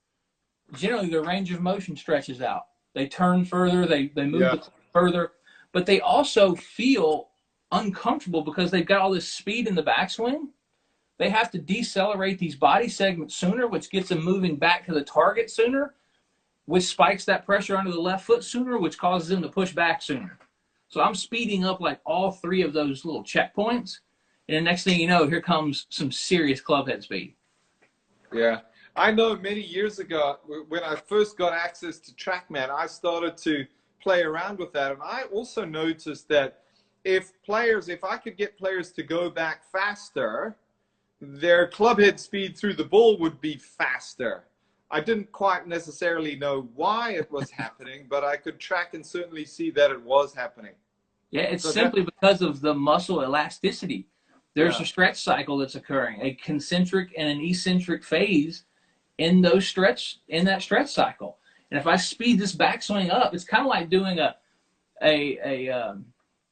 generally their range of motion stretches out. They turn further, they move the club further, but they also feel uncomfortable because they've got all this speed in the backswing. They have to decelerate these body segments sooner, which gets them moving back to the target sooner, which spikes that pressure under the left foot sooner, which causes them to push back sooner. So I'm speeding up like all three of those little checkpoints, and the next thing you know, here comes some serious club head speed. Yeah. I know many years ago, when I first got access to TrackMan, I started to play around with that. And I also noticed that if I could get players to go back faster, their club head speed through the ball would be faster. I didn't quite necessarily know why it was happening, but I could track and certainly see that it was happening. Yeah, it's simply because of the muscle elasticity. There's a stretch cycle that's occurring, a concentric and an eccentric phase in that stretch cycle. And if I speed this backswing up, it's kind of like doing a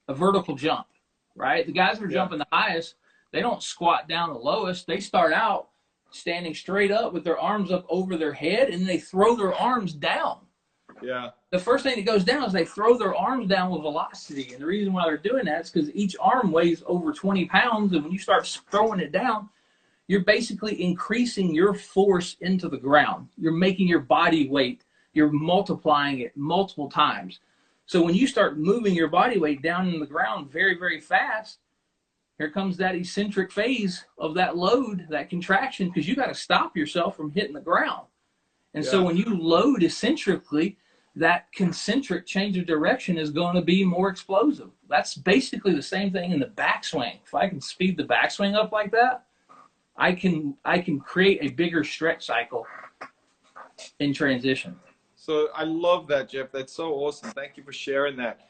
vertical jump, right? The guys who are jumping the highest, they don't squat down the lowest. They start out standing straight up with their arms up over their head, and they throw their arms down. Yeah. The first thing that goes down is they throw their arms down with velocity. And the reason why they're doing that is because each arm weighs over 20 pounds. And when you start throwing it down, you're basically increasing your force into the ground. You're making your body weight, you're multiplying it multiple times. So when you start moving your body weight down in the ground very, very fast, here comes that eccentric phase of that load, that contraction, because you got to stop yourself from hitting the ground. And so when you load eccentrically, that concentric change of direction is going to be more explosive. That's basically the same thing in the backswing. If I can speed the backswing up like that, I can create a bigger stretch cycle in transition. So I love that, Jeff. That's so awesome. Thank you for sharing that.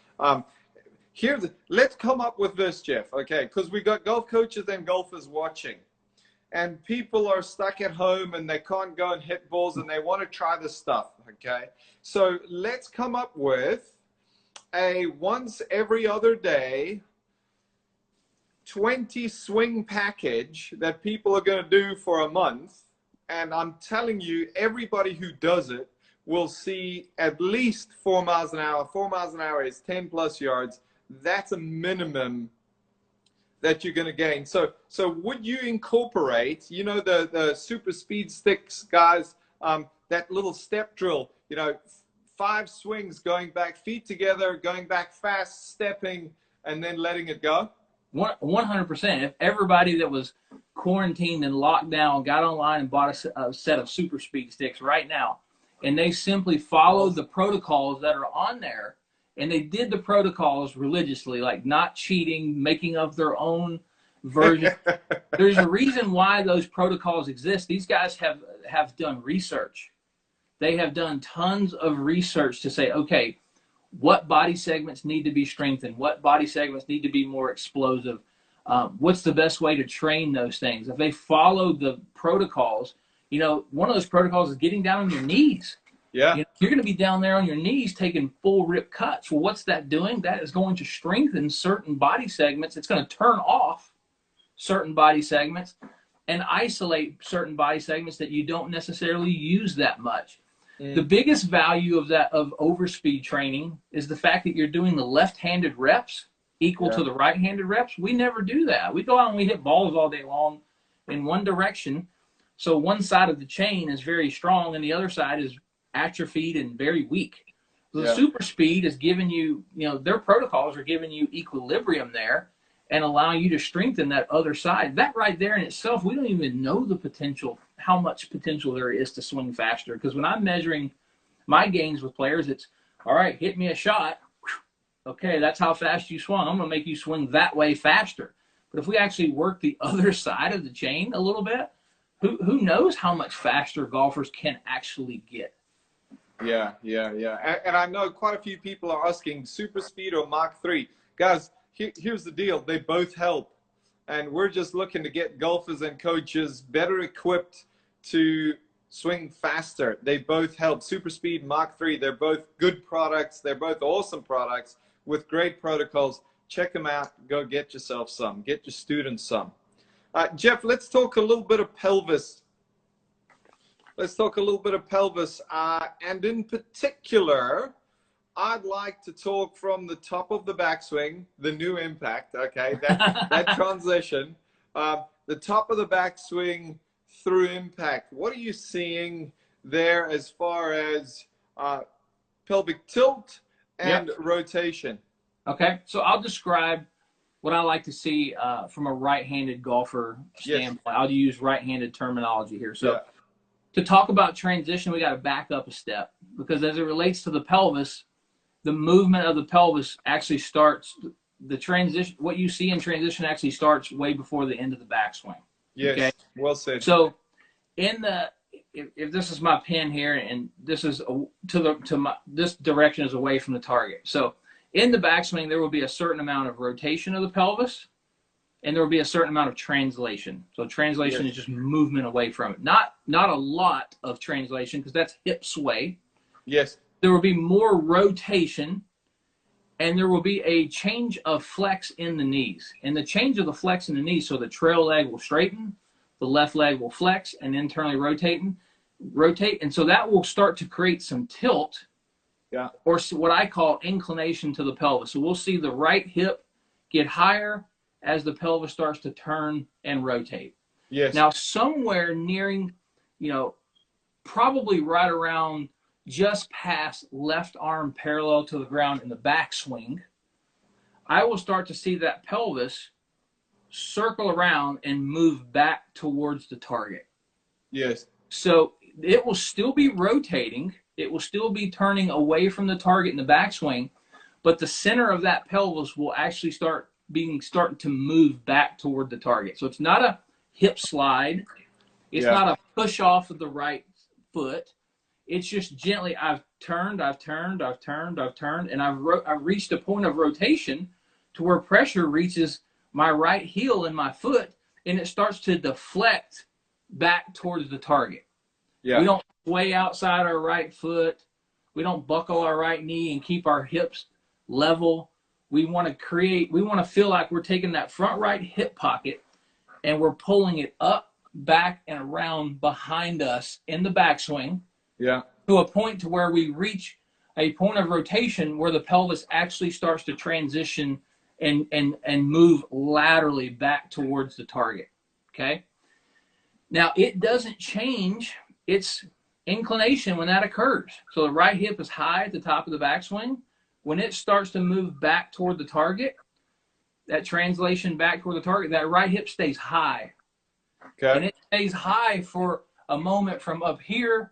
Let's come up with this, Jeff, okay? Because we got golf coaches and golfers watching. And people are stuck at home and they can't go and hit balls and they want to try this stuff, okay? So let's come up with a once every other day 20 swing package that people are going to do for a month. And I'm telling you, everybody who does it will see at least 4 miles an hour. 4 miles an hour is 10 plus yards. That's a minimum that you're going to gain. So would you incorporate, the super speed sticks guys, that little step drill, 5 swings going back, feet together, going back fast, stepping, and then letting it go? 100%. If everybody that was quarantined and locked down got online and bought a set of super speed sticks right now, and they simply followed the protocols that are on there, and they did the protocols religiously, like not cheating, making up their own version. There's a reason why those protocols exist. These guys have done research. They have done tons of research to say, okay, what body segments need to be strengthened? What body segments need to be more explosive? What's the best way to train those things? If they follow the protocols, one of those protocols is getting down on your knees. Yeah. You're going to be down there on your knees taking full rip cuts. Well, what's that doing? That is going to strengthen certain body segments. It's going to turn off certain body segments and isolate certain body segments that you don't necessarily use that much. The biggest value of that, of overspeed training, is the fact that you're doing the left-handed reps equal to the right-handed reps. We never do that. We go out and we hit balls all day long in one direction. So one side of the chain is very strong and the other side is atrophied and very weak. The super speed is giving you, their protocols are giving you equilibrium there and allowing you to strengthen that other side. That right there in itself, we don't even know the potential, how much potential there is to swing faster. Because when I'm measuring my gains with players, it's, all right, hit me a shot. Okay, that's how fast you swung. I'm going to make you swing that way faster. But if we actually work the other side of the chain a little bit, who knows how much faster golfers can actually get. Yeah. And I know quite a few people are asking super speed or Mach 3. Guys, here's the deal. They both help. And we're just looking to get golfers and coaches better equipped to swing faster. They both help. Super speed, Mach 3, they're both good products. They're both awesome products with great protocols. Check them out. Go get yourself some. Get your students some. Jeff, let's talk a little bit of pelvis. And in particular, I'd like to talk from the top of the backswing, the new impact, okay, that transition, the top of the backswing through impact. What are you seeing there as far as pelvic tilt and rotation? Okay, so I'll describe what I like to see from a right-handed golfer standpoint. I'll use right-handed terminology here. So to talk about transition, we got to back up a step, because as it relates to the pelvis, the movement of the pelvis actually starts, the transition, what you see in transition actually starts way before the end of the backswing. Yes, okay? Well said. So if this is my pin here, and this is this direction is away from the target. So in the backswing, there will be a certain amount of rotation of the pelvis, and there will be a certain amount of translation. So translation is just movement away from it. Not a lot of translation, because that's hip sway. Yes. There will be more rotation, and there will be a change of flex in the knees. And the change of the flex in the knees, so the trail leg will straighten, the left leg will flex and internally rotate. And so that will start to create some tilt, or what I call inclination to the pelvis. So we'll see the right hip get higher as the pelvis starts to turn and rotate. Yes. Now, somewhere nearing, probably right around just past left arm parallel to the ground in the backswing, I will start to see that pelvis circle around and move back towards the target. Yes. So it will still be rotating. It will still be turning away from the target in the backswing, but the center of that pelvis will actually starting to move back toward the target. So it's not a hip slide. It's not a push off of the right foot. It's just gently, I've turned, and I've reached a point of rotation to where pressure reaches my right heel and my foot, and it starts to deflect back towards the target. Yeah. We don't sway outside our right foot. We don't buckle our right knee and keep our hips level. We want to feel like we're taking that front right hip pocket and we're pulling it up, back, and around behind us in the backswing. To a point to where we reach a point of rotation where the pelvis actually starts to transition and move laterally back towards the target. Okay. Now it doesn't change its inclination when that occurs. So the right hip is high at the top of the backswing. When it starts to move back toward the target, that translation back toward the target, that right hip stays high. Okay. And it stays high for a moment from up here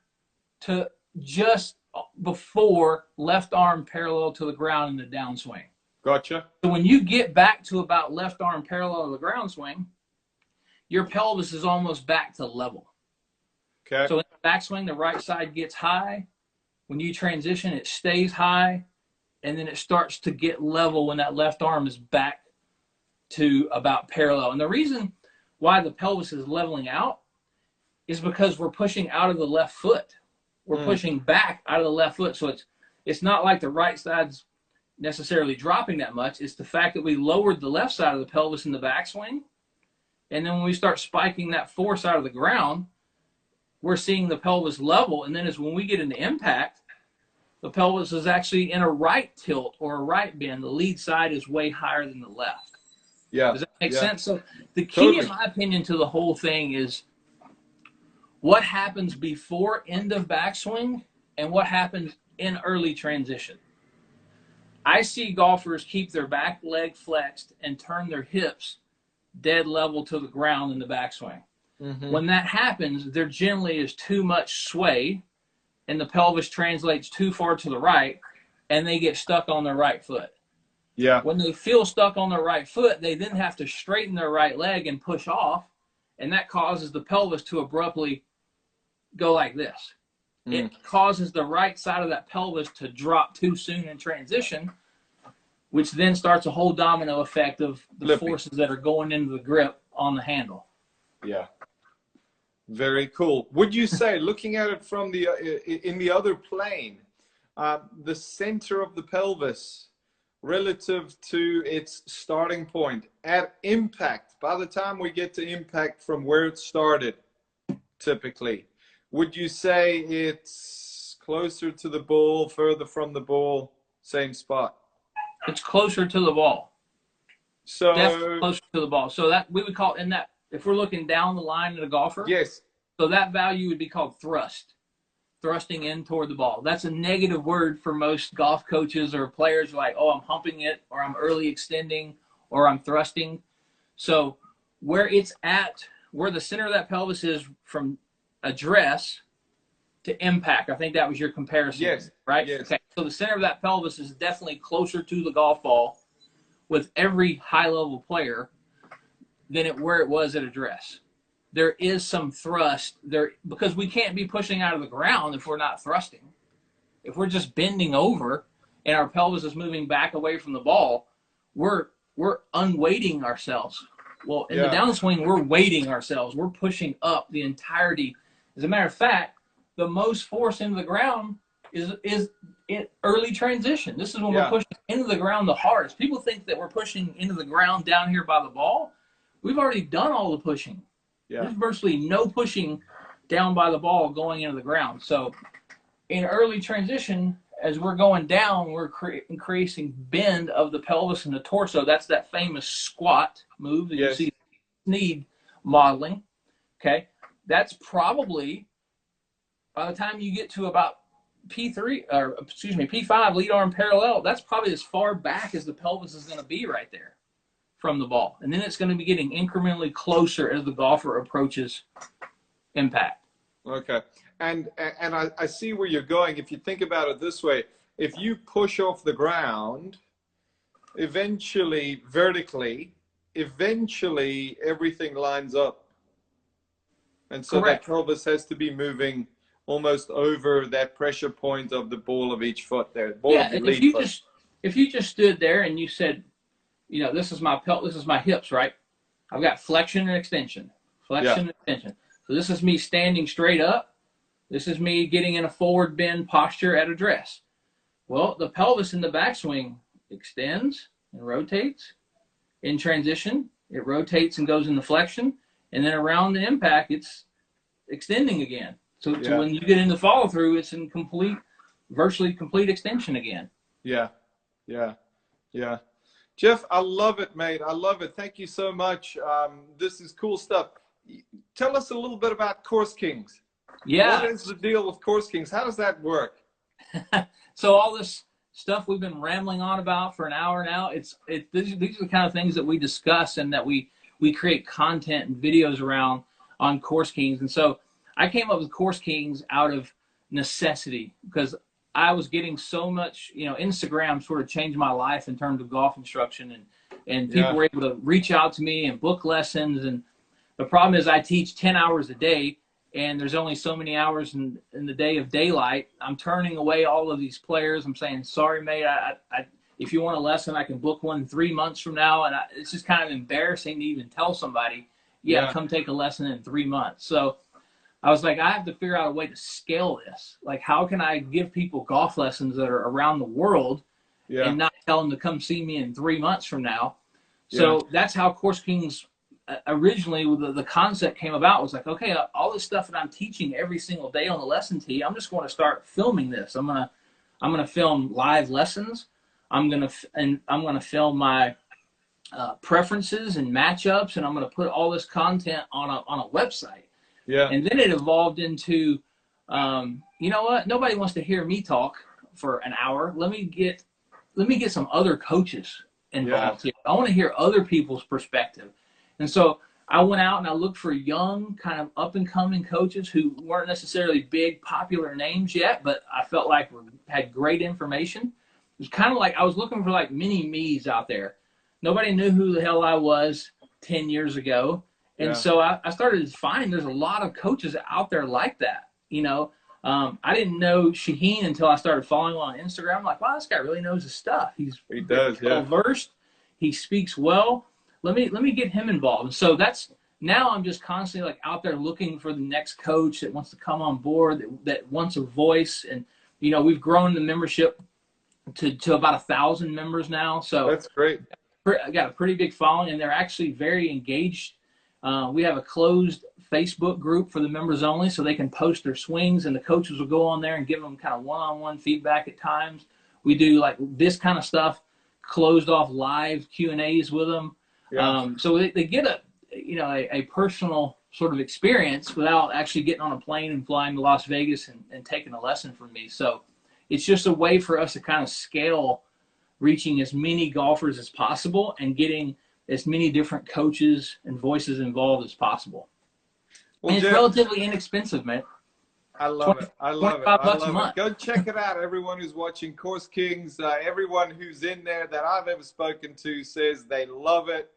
to just before left arm parallel to the ground in the downswing. Gotcha. So when you get back to about left arm parallel to the ground swing, your pelvis is almost back to level. Okay. So in the backswing, the right side gets high. When you transition, it stays high, and then it starts to get level when that left arm is back to about parallel. And the reason why the pelvis is leveling out is because we're pushing out of the left foot. We're pushing back out of the left foot. So it's not like the right side's necessarily dropping that much. It's the fact that we lowered the left side of the pelvis in the backswing. And then when we start spiking that force out of the ground, we're seeing the pelvis level. And then as when we get into impact, the pelvis is actually in a right tilt or a right bend. The lead side is way higher than the left. Yeah. Does that make Yeah. sense? So the key, Totally. in my opinion, to the whole thing is what happens before end of backswing and what happens in early transition. I see golfers keep their back leg flexed and turn their hips dead level to the ground in the backswing. Mm-hmm. When that happens, there generally is too much sway and the pelvis translates too far to the right and they get stuck on their right foot. Yeah. When they feel stuck on their right foot, they then have to straighten their right leg and push off, and that causes the pelvis to abruptly go like this. It causes the right side of that pelvis to drop too soon in transition, which then starts a whole domino effect of the forces that are going into the grip on the handle. Yeah. Very cool. Would you say, looking at it from the in the other plane, the center of the pelvis relative to its starting point at impact, by the time we get to impact from where it started, typically, would you say it's closer to the ball, further from the ball, same spot? It's closer to the ball. So definitely closer to the ball. So that we would call, in that, if we're looking down the line at a golfer, yes. So that value would be called thrust, thrusting in toward the ball. That's a negative word for most golf coaches or players, like, oh, I'm humping it, or I'm early extending, or I'm thrusting. So where it's at, where the center of that pelvis is from address to impact, I think that was your comparison, Yes. right? Yes. Okay. So the center of that pelvis is definitely closer to the golf ball with every high-level player than where it was at address. There is some thrust there because we can't be pushing out of the ground if we're not thrusting. If we're just bending over and our pelvis is moving back away from the ball, we're unweighting ourselves. Well, in the downswing, we're weighting ourselves. We're pushing up the entirety. As a matter of fact, the most force into the ground is in early transition. This is when we're pushing into the ground the hardest. People think that we're pushing into the ground down here by the ball. We've already done all the pushing. Yeah. There's virtually no pushing down by the ball going into the ground. So in early transition, as we're going down, we're increasing bend of the pelvis and the torso. That's that famous squat move that you see Snead modeling. Okay. That's probably, by the time you get to about P5, lead arm parallel, that's probably as far back as the pelvis is going to be right there from the ball. And then it's going to be getting incrementally closer as the golfer approaches impact. Okay. And I see where you're going. If you think about it this way, if you push off the ground, eventually, vertically, everything lines up. And so that pelvis has to be moving almost over that pressure point of the ball of each foot there. If you just stood there and you said, you know, this is my hips, right? I've got flexion and extension, and extension. So this is me standing straight up. This is me getting in a forward bend posture at address. Well, the pelvis in the backswing extends and rotates. In transition, it rotates and goes into flexion. And then around the impact, it's extending again. So when you get into follow through, it's in virtually complete extension again. Yeah. Jeff, I love it, mate. I love it. Thank you so much. This is cool stuff. Tell us a little bit about Course Kings. Yeah. What is the deal with Course Kings? How does that work? So all this stuff we've been rambling on about for an hour now, these are the kind of things that we discuss and that we create content and videos around on Course Kings. And so I came up with Course Kings out of necessity because I was getting so much, Instagram sort of changed my life in terms of golf instruction, and people were able to reach out to me and book lessons. And the problem is I teach 10 hours a day and there's only so many hours in the day of daylight. I'm turning away all of these players. I'm saying, sorry, mate, if you want a lesson, I can book one 3 months from now. And it's just kind of embarrassing to even tell somebody, come take a lesson in 3 months. So I was like, I have to figure out a way to scale this. Like, how can I give people golf lessons that are around the world and not tell them to come see me in 3 months from now? So that's how Course Kings originally the concept came about was like, okay, all this stuff that I'm teaching every single day on the lesson tee, I'm just going to start filming this. I'm gonna film live lessons. I'm gonna film my preferences and matchups, and I'm gonna put all this content on a website. Yeah. And then it evolved into, you know what? Nobody wants to hear me talk for an hour. Let me get some other coaches involved here. I want to hear other people's perspective. And so I went out and I looked for young, kind of up and coming coaches who weren't necessarily big, popular names yet, but I felt like had great information. It was kind of like I was looking for like mini me's out there. Nobody knew who the hell I was 10 years ago. And so I started to find there's a lot of coaches out there like that. You know, I didn't know Shaheen until I started following him on Instagram. I'm like, wow, this guy really knows his stuff. He does, well versed. He speaks well. Let me get him involved. And so now I'm just constantly like out there looking for the next coach that wants to come on board, that wants a voice. And, you know, we've grown the membership to about 1,000 members now. So that's great. I got a pretty big following, and they're actually very engaged. We have a closed Facebook group for the members only, so they can post their swings, and the coaches will go on there and give them kind of one-on-one feedback at times. We do like this kind of stuff, closed off live Q&As with them. Yeah. So they get a personal sort of experience without actually getting on a plane and flying to Las Vegas and taking a lesson from me. So it's just a way for us to kind of scale reaching as many golfers as possible and getting as many different coaches and voices involved as possible. Well, and it's relatively inexpensive, man. I love it. I love it. I $25 a love month. it. Go check it out. Everyone who's watching Course Kings, everyone who's in there that I've ever spoken to says they love it.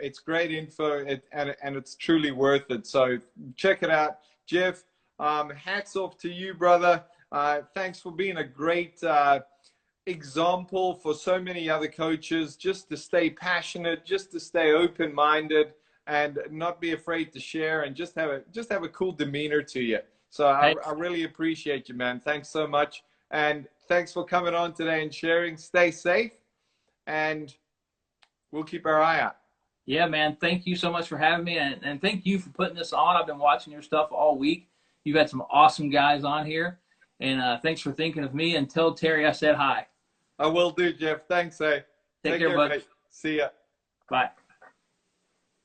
It's great info, and it's truly worth it. So check it out. Jeff, hats off to you, brother. Thanks for being a great example for so many other coaches, just to stay passionate, just to stay open-minded, and not be afraid to share, and just have a cool demeanor to you. So I really appreciate you, man. Thanks so much, and thanks for coming on today and sharing. Stay safe, and we'll keep our eye out. Yeah, man. Thank you so much for having me, and thank you for putting this on. I've been watching your stuff all week. You've had some awesome guys on here, and thanks for thinking of me. And tell Terry I said hi. I will do, Jeff. Thanks, eh? Take care, buddy. See ya. Bye.